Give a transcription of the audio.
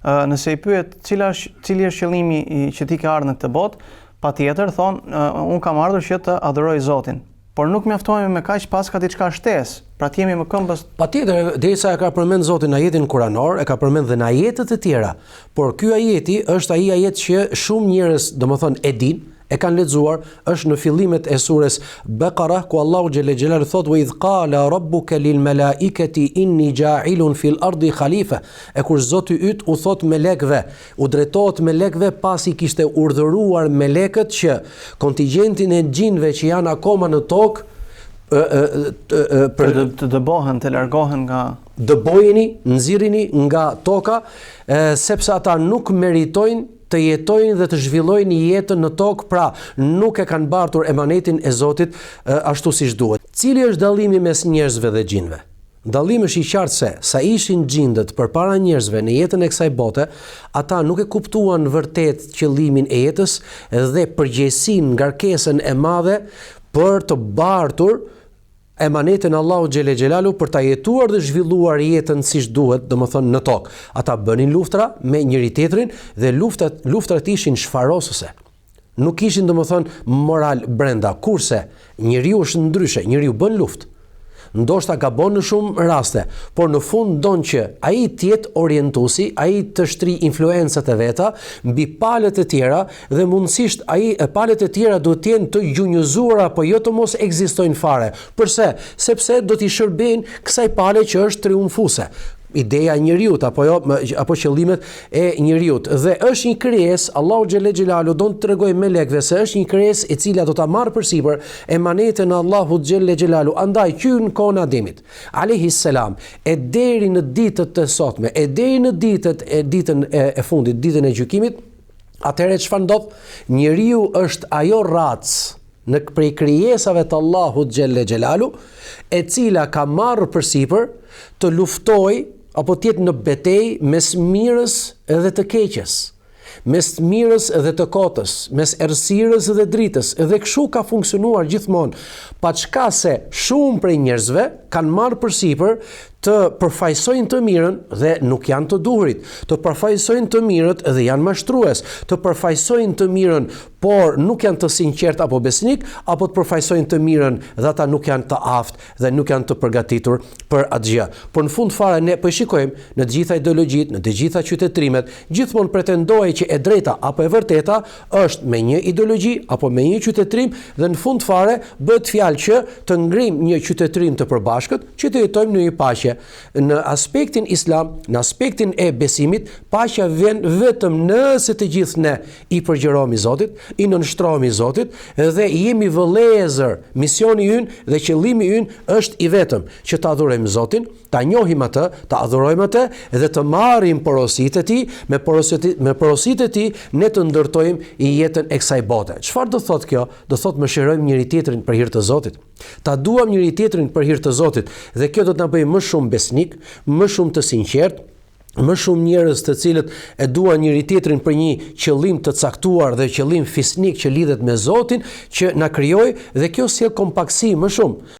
Nëse i pyet cili është qëllimi që ti ke ardhur në këtë botë, patjetër thon unë kam ardhur që të adhuroj Zotin. Por nuk mjaftohemi me kaq, pas ka diçka shtesë. Pra të jemi më këmbës. Patjetër, derisa e ka përmend Zoti në ajetin kuranor, e ka përmend dhe në ajetet e tjera. Por ky ajeti është ai ajet që shumë njerëz, domethënë e dinë, e kanë lexuar, është në fillimet e surës Baqara, ku Allahu xhelle xhelalu thot: "Wa idh qala rabbuka lil malaikati inni ja'ilun fil ardi khalifa." E kur Zoti yt u thot melekëve, u drejtohet melekëve pasi kishte urdhëruar melekët që kontingjentin e xhinëve që janë akoma në tokë për të dëbohen, të largohen nga dëbojeni, nxirrini nga toka, sepse ata nuk meritojnë të jetojnë dhe të zhvillojnë jetën në tokë, pra nuk e kanë bartur emanetin e Zotit ashtu siç duhet. Cili është dallimi mes njerëzve dhe xhinëve? Dallimi është i qartë se sa ishin xhindët përpara njerëzve në jetën e kësaj bote, ata nuk e kuptuan vërtet qëllimin e jetës dhe përgjegjësinë, ngarkesën e madhe për të bartur emanetin Allahu xhele xhelalu për ta jetuar dhe zhvilluar jetën siç duhet, domethënë në tokë. Ata bënin luftra me njëri tjetrin dhe luftrat ishin shfarosëse. Nuk ishin domethënë moral brenda, kurse njeriu është ndryshe, njeriu bën luftë. Ndoshta gabon në shumë raste, por në fund don që ai të jetë orientuesi, ai të shtri influencat e veta mbi palët e tjera dhe mundësisht ai palët e tjera duhet të jenë të gjunjëzuara, po jo të mos ekzistojnë fare. Përse? Sepse do t'i shërbejnë kësaj pale që është triumfuese. Ideja e njeriut apo qëllimet e njeriut, dhe është një krijesë, Allahu xhelle xhelalu don të tregoj melekëve se është një krijesë e cila do ta marrë përsipër emanetin e Allahut xhelle xhelalu. Andaj që në kohën e Ademit alayhis salam e deri në ditët e sotme, e deri në ditën e fundit, ditën e gjykimit, atëherë çfarë ndodh? Njeriu është ajo racë në prej krijesave të Allahut xhelle xhelalu, e cila ka marrë përsipër të luftojë apo të jetë në betejë mes mirës dhe të keqes, mes mirës dhe të kotës, mes errësirës dhe dritës, dhe kështu ka funksionuar gjithmonë, paçka se shumë prej njerëzve kanë marrë përsipër të përfaqësojnë të mirën dhe nuk janë të duhurit, të përfaqësojnë të mirët dhe janë mashtrues, të përfaqësojnë të mirën por nuk janë të sinqert apo besnik, apo të përfaqësojnë të mirën dhe ata nuk janë të aftë dhe nuk janë të përgatitur për atë gjë. Por në fund fare ne po shikojmë në të gjitha ideologjitë, në të gjitha qytetrimet, gjithmonë pretendohej që e drejta apo e vërteta është me një ideologji apo me një qytetrim, dhe në fund fare bëhet fjalë që të ngrijmë një qytetrim të përbashkët, që të jetojmë në një paqe. Në aspektin islam, në aspektin e besimit, paqja vjen vetëm nëse të gjithë ne i përgjërohemi Zotit, i nënshtrohemi Zotit dhe jemi vëllezër. Misioni ynë dhe qëllimi ynë është i vetëm që ta adhurojmë Zotin, ta njohim atë, ta adhurojmë atë dhe të marrim porositë e tij, me porositë e tij ne të ndërtojmë jetën e kësaj bote. Çfarë do thotë kjo? Do thotë mëshirojmë njëri tjetrin për hir të Zotit. Ta duam njëri tjetrin për hir të Zotit, dhe kjo do të na bëjë më shumë besnik, më shumë të sinqert, më shumë njerëz të cilët e duan njëri tjetrin për një qëllim të caktuar dhe qëllim fisnik që lidhet me Zotin që na krijoi, dhe kjo sjell kompaktësi më shumë.